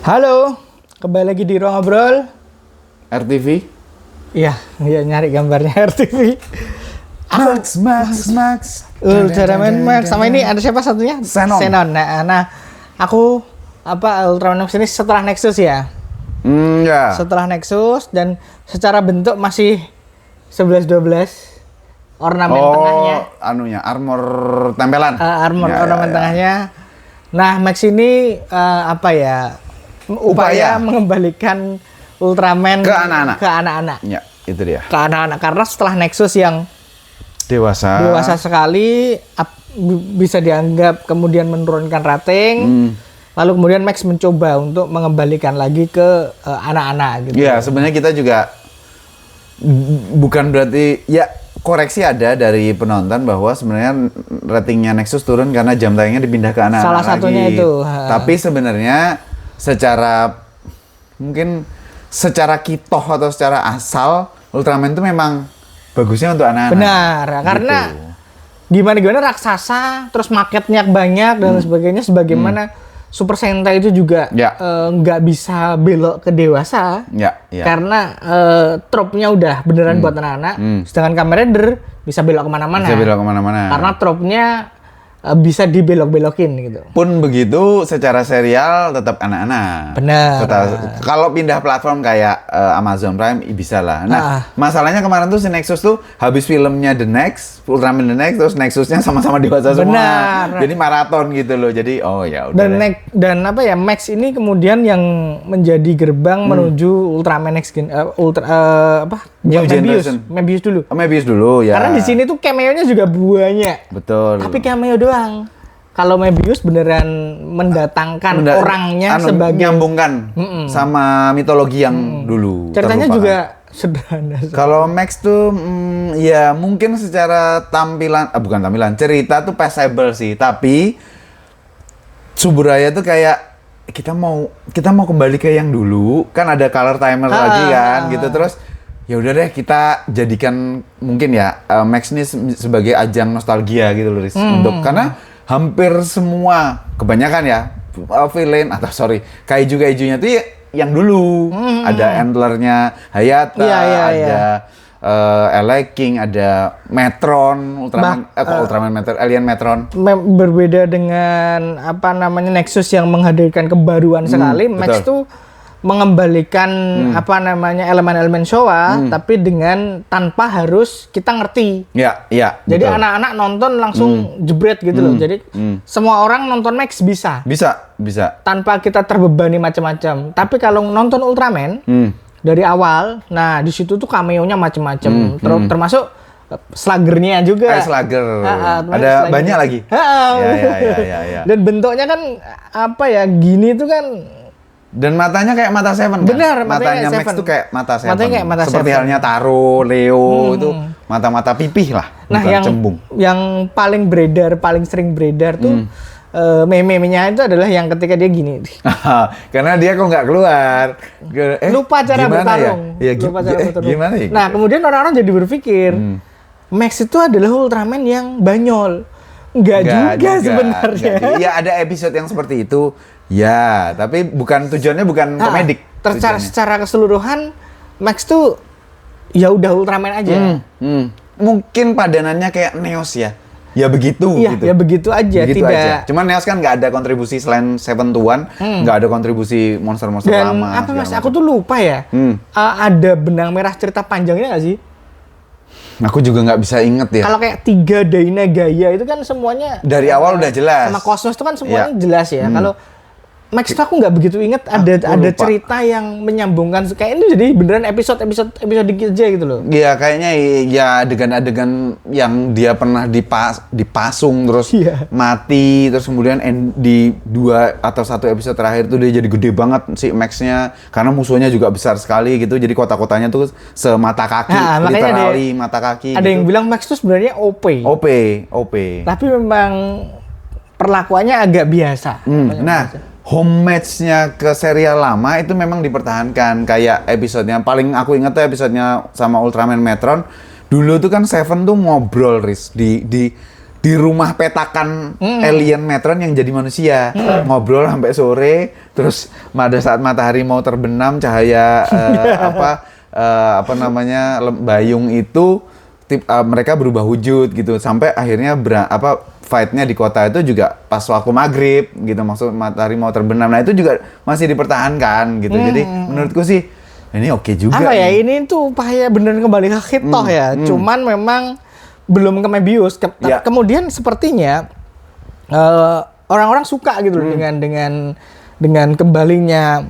Halo, kembali lagi di Ruang Ngobrol RTV. Iya, nyari gambarnya RTV. Max. Ultraman Max. Sama ini ada siapa satunya? Xenon. Nah, aku Ultraman Max ini setelah Nexus ya. Ya. Setelah Nexus dan secara bentuk masih 11-12. Ornamen tengahnya. Armor tempelan. Ornamen tengahnya. Nah, Max ini upaya mengembalikan Ultraman ke anak-anak. Ya, itu dia. Ke anak-anak karena setelah Nexus yang dewasa sekali bisa dianggap kemudian menurunkan rating. Lalu kemudian Max mencoba untuk mengembalikan lagi ke anak-anak gitu. Iya, sebenarnya kita juga bukan berarti ya koreksi ada dari penonton bahwa sebenarnya ratingnya Nexus turun karena jam tayangnya dipindah ke anak-anak. Salah satunya lagi. itu. Tapi sebenarnya secara kitoh atau secara asal Ultraman itu memang bagusnya untuk anak-anak. Benar, karena gimana raksasa, terus marketnya banyak dan sebagainya, sebagaimana Super Sentai itu juga nggak bisa belok ke dewasa, karena trope-nya udah beneran buat anak-anak. Sedangkan Kamen Rider bisa belok kemana-mana. Karena trope-nya bisa dibelok-belokin gitu. Pun begitu, secara serial tetap anak-anak. Benar. Kalau pindah platform kayak Amazon Prime bisa lah. Nah, masalahnya kemarin tuh si Nexus tuh habis filmnya The Next, Ultraman The Next, terus Nexusnya sama-sama dewasa semua. Benar. Jadi maraton gitu loh. Jadi ya udah. Dan Max ini kemudian yang menjadi gerbang menuju Ultraman Next Mebius dulu. Mebius dulu ya. Karena di sini tuh cameo-nya juga banyak. Betul. Tapi cameo doang. Kalau Mebius beneran mendatangkan orangnya sebagai nyambungkan sama mitologi yang dulu. Ceritanya juga sederhana. Kalau Max tuh ya mungkin secara bukan tampilan, cerita tuh passable sih, tapi Suburaya tuh kayak kita mau kembali ke yang dulu, kan ada color timer lagi kan gitu, terus ya udah deh kita jadikan mungkin ya Max ini sebagai ajang nostalgia gitu loh, untuk karena hampir semua kebanyakan ya villain kaiju-kaijunya tuh yang dulu ada antlernya Hayata, ada King, ada Metron, Alien Metron. Berbeda dengan Nexus yang menghadirkan kebaruan sekali, Max tuh mengembalikan elemen-elemen Showa, tapi dengan tanpa harus kita ngerti. Iya. Jadi anak-anak nonton langsung jebret gitu loh. Jadi semua orang nonton Max bisa. Tanpa kita terbebani macam-macam. Tapi kalau nonton Ultraman dari awal, nah di situ tuh cameo-nya macam-macam. Termasuk Slugger-nya juga. Slugger. Ada banyak lagi. Ya. Dan bentuknya kan gini tuh kan. Dan matanya kayak mata Seven kan? Benar, matanya Max tuh kayak mata Seven. Matanya kayak mata Seperti Seven. halnya Taro, Leo itu mata-mata pipih lah. Nah, cembung. Yang paling sering beredar tuh meme-nya itu adalah yang ketika dia gini. Karena dia kok nggak keluar. Lupa cara bertarung. Gimana ya? Nah, kemudian orang-orang jadi berpikir Max itu adalah Ultraman yang banyol. Enggak juga sebenarnya. Iya, ada episode yang seperti itu. Ya, tapi tujuannya bukan komedik. Secara keseluruhan Max tuh ya udah Ultraman aja. Mungkin padanannya kayak Neos ya. Ya begitu gitu. Ya begitu aja, tidak. Cuman Neos kan nggak ada kontribusi selain Seven Tuan, nggak ada kontribusi monster-monster lama. Dan Mas, aku tuh lupa ya. Ada benang merah cerita panjangnya nggak sih? Aku juga nggak bisa inget ya. Kalau kayak 3 Daina Gaya itu kan semuanya dari awal udah jelas. Sama Cosmos itu kan semuanya jelas ya. Kalau Max tuh aku nggak begitu inget ada cerita yang menyambungkan kayak ini, jadi beneran episode dikit aja gitu loh. Iya, kayaknya ya adegan-adegan yang dia pernah dipasung terus mati, terus kemudian di 2 atau 1 episode terakhir tuh dia jadi gede banget si Max-nya karena musuhnya juga besar sekali gitu. Jadi kota-kotanya tuh semata kaki, literally mata kaki. Ada yang bilang Max tuh sebenarnya OP. Tapi memang perlakuannya agak biasa. Nah, homage-nya ke serial lama itu memang dipertahankan. Kayak episodenya paling aku ingat tuh episodenya sama Ultraman Metron. Dulu tuh kan Seven tuh ngobrol di di rumah petakan alien Metron yang jadi manusia, ngobrol sampai sore, terus pada saat matahari mau terbenam cahaya apa namanya bayung itu mereka berubah wujud gitu sampai akhirnya fight-nya di kota itu juga pas waktu maghrib gitu, maksud matahari mau terbenam. Nah itu juga masih dipertahankan gitu. Jadi menurutku sih ini oke juga. Apa ya, ini tuh upaya beneran kembali ke Hitoh ya. Cuman memang belum ke Mebius. Kemudian sepertinya orang-orang suka gitu dengan kembalinya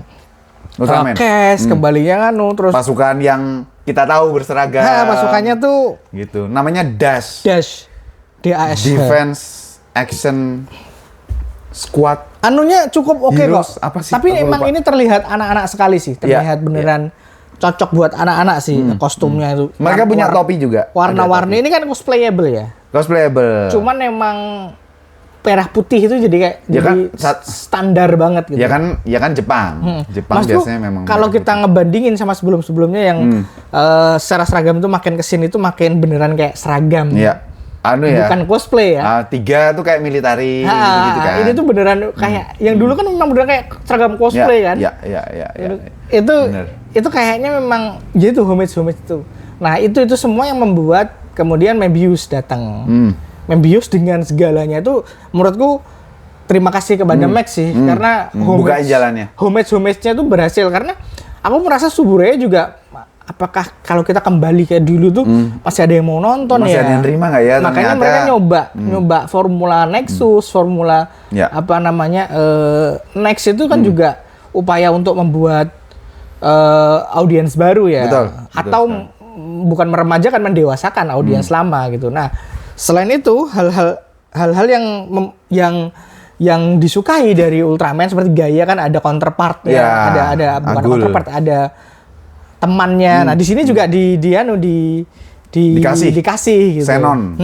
Cash, kembalinya terus pasukan yang kita tahu berseragam. Pasukannya tuh gitu. Namanya DASH. DASH. Defense Action Squad. Anunya cukup oke kok. Apa sih? Tapi emang ini terlihat anak-anak sekali sih. Terlihat beneran cocok buat anak-anak sih kostumnya itu. Mereka punya topi juga. Warna-warni ini kan cosplayable ya. Cosplayable. Cuman emang merah putih itu jadi standar banget gitu. Ya kan Jepang. Jepang Maksudku, biasanya memang. Kalau kita ngebandingin sama sebelum-sebelumnya yang secara seragam itu makin kesini tuh makin beneran kayak seragam. Iya. Bukan cosplay ya. 3 tuh kayak military gitu kan. Ini tuh beneran kayak yang dulu kan memang beneran kayak seragam cosplay kan. Iya. Itu kayaknya memang gitu homage itu. Nah, itu semua yang membuat kemudian Mebius datang. Mebius dengan segalanya itu menurutku terima kasih kepada Max sih karena bukain jalannya. Homage-nya itu berhasil karena aku merasa Suburaya juga apakah kalau kita kembali kayak dulu tuh masih ada yang mau nonton masih ya? Masih ada yang terima nggak ya? Makanya ternyata, mereka nyoba formula Nexus, formula Next itu kan juga upaya untuk membuat audiens baru ya. Betul. Atau bukan meremajakan, mendewasakan audiens lama gitu. Nah, selain itu hal-hal yang disukai dari Ultraman seperti gaya kan ada counterpart ya, ada bukan Agul. counterpart, ada temannya. Nah, di sini juga dikasih gitu. Xenon.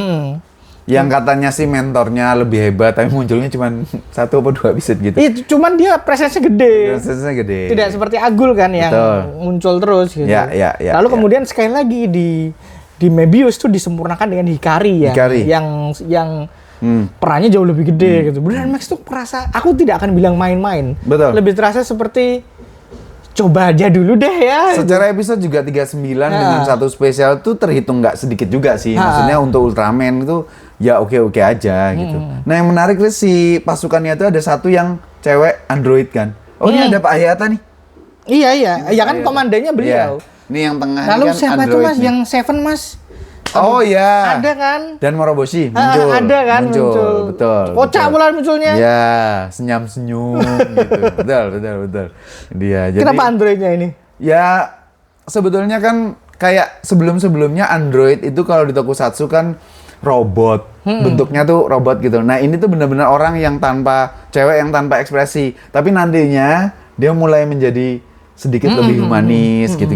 Yang katanya sih mentornya lebih hebat, tapi munculnya cuma 1 atau 2 episode gitu. Cuman dia presence-nya gede. Presence-nya gede. Tidak seperti Agul kan yang muncul terus gitu. Lalu kemudian sekali lagi di Mebius tuh disempurnakan dengan Hikari ya. Yang perannya jauh lebih gede gitu. Beneran Max tuh merasa, aku tidak akan bilang main-main. Betul. Lebih terasa seperti coba aja dulu deh ya. Secara episode juga 39 dengan 1 spesial tuh terhitung nggak sedikit juga sih. Maksudnya untuk Ultraman itu ya oke-oke aja gitu. Nah yang menarik sih pasukannya itu ada 1 yang cewek android kan. Ini ada Pak Hayata nih. Iya. Ya kan komandannya beliau. Ini yang tengah lalu kan siapa tuh Mas? nih. Yang Seven Mas? Oh iya. Ada kan? Dan Moroboshi muncul. Ada kan muncul. Betul. Kocak pula munculnya. Ya, senyum-senyum gitu. Betul. Dia. Jadi kenapa androidnya ini? Ya sebetulnya kan kayak sebelum-sebelumnya Android itu kalau di Tokusatsu kan robot. Bentuknya tuh robot gitu. Nah, ini tuh benar-benar orang yang cewek yang tanpa ekspresi. Tapi nantinya dia mulai menjadi sedikit lebih humanis gitu.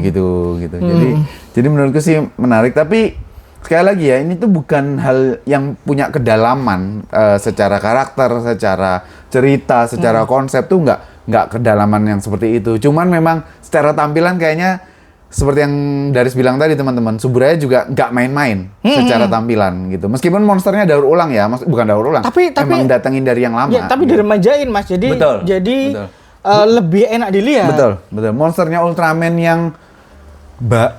Jadi menurutku sih menarik, tapi sekali lagi ya, ini tuh bukan hal yang punya kedalaman secara karakter, secara cerita, secara konsep tuh nggak kedalaman yang seperti itu. Cuman memang secara tampilan kayaknya seperti yang Daris bilang tadi teman-teman, Suburaya juga nggak main-main secara tampilan gitu. Meskipun monsternya daur ulang ya, bukan daur ulang. Tapi emang datengin dari yang lama. Ya, tapi gitu. diremajain Mas. Jadi betul. Lebih enak dilihat. Betul. Monsternya Ultraman yang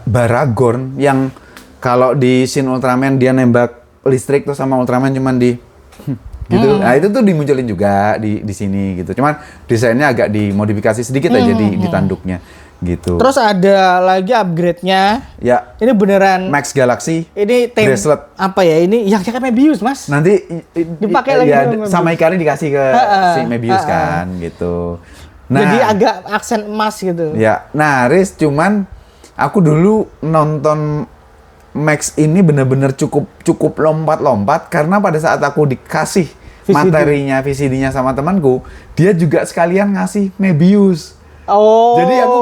Baragorn yang kalau di Shin Ultraman dia nembak listrik terus sama Ultraman cuman di gitu. Nah, itu tuh dimunculin juga di sini gitu. Cuman desainnya agak dimodifikasi sedikit aja di tanduknya gitu. Terus ada lagi upgrade-nya. Ya. Ini beneran Max Galaxy. Ini bracelet. Apa ya? Ini yang kayak Mebius, Mas. Nanti dipakai lagi sama Hikari dikasih ke si Mebius kan gitu. Nah, jadi agak aksen emas gitu. Ya. Nah, Riz, cuman aku dulu nonton Max ini bener-bener cukup lompat-lompat karena pada saat aku dikasih materinya VCD-nya sama temanku, dia juga sekalian ngasih Mebius. Oh. Jadi aku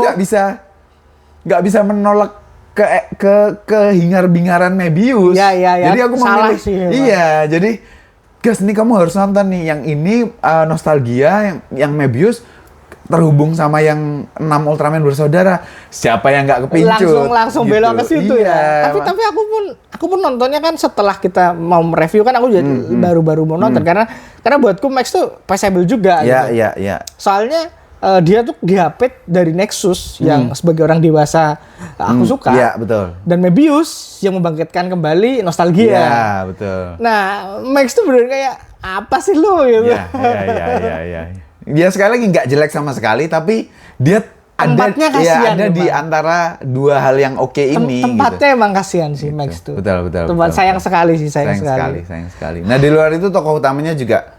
nggak bisa menolak ke hingar-bingaran Mebius. Ya. Jadi aku salah sih. Iya, jadi guys, nih kamu harus nonton nih yang ini nostalgia yang Mebius terhubung sama yang 6 Ultraman bersaudara, siapa yang nggak kepincut? Langsung gitu. belok ke situ ya. Tapi aku pun nontonnya kan setelah kita mau mereview kan aku juga baru-baru mau nonton karena buatku Max tuh passable juga gitu. Iya. Soalnya dia tuh dihapit dari Nexus yang sebagai orang dewasa aku suka. Iya, betul. Dan Mebius yang membangkitkan kembali nostalgia. Iya, betul. Nah, Max tuh bener kayak apa sih lo gitu. Iya. Dia sekali lagi nggak jelek sama sekali, tapi dia ada di antara dua hal yang oke ini. Tempatnya gitu. emang kasihan sih Max tuh. Betul. Sayang sekali sih, sayang sekali. Nah, di luar itu tokoh utamanya juga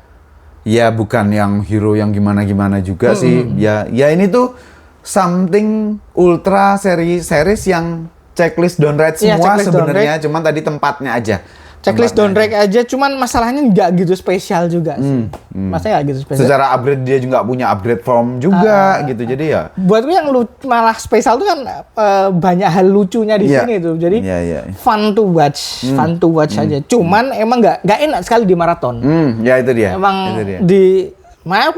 ya bukan yang hero yang gimana-gimana juga sih. Ya ini tuh something ultra series yang checklist downright semua sebenarnya, cuman tadi tempatnya aja. Checklist downright aja, cuman masalahnya nggak gitu spesial juga sih. Maksudnya nggak gitu spesial. Secara upgrade dia juga punya upgrade form juga gitu, jadi ya. Buatku yang malah spesial tuh kan banyak hal lucunya di sini tuh, jadi fun to watch aja. Cuman emang nggak enak sekali di maraton. Ya itu dia. Emang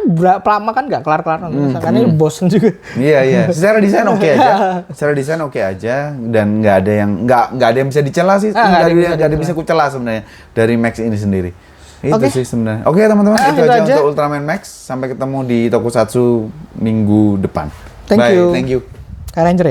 berapa lama kan nggak kelar-kelar nonton, makanya bosen juga. Iya. Secara desain oke aja, dan nggak ada yang bisa dicela sih, nggak ada yang bisa kucela sebenarnya dari Max ini sendiri. Itu sih sebenarnya. Oke teman-teman, itu aja untuk Ultraman Max. Sampai ketemu di Tokusatsu minggu depan. Thank you. Kak Ranger.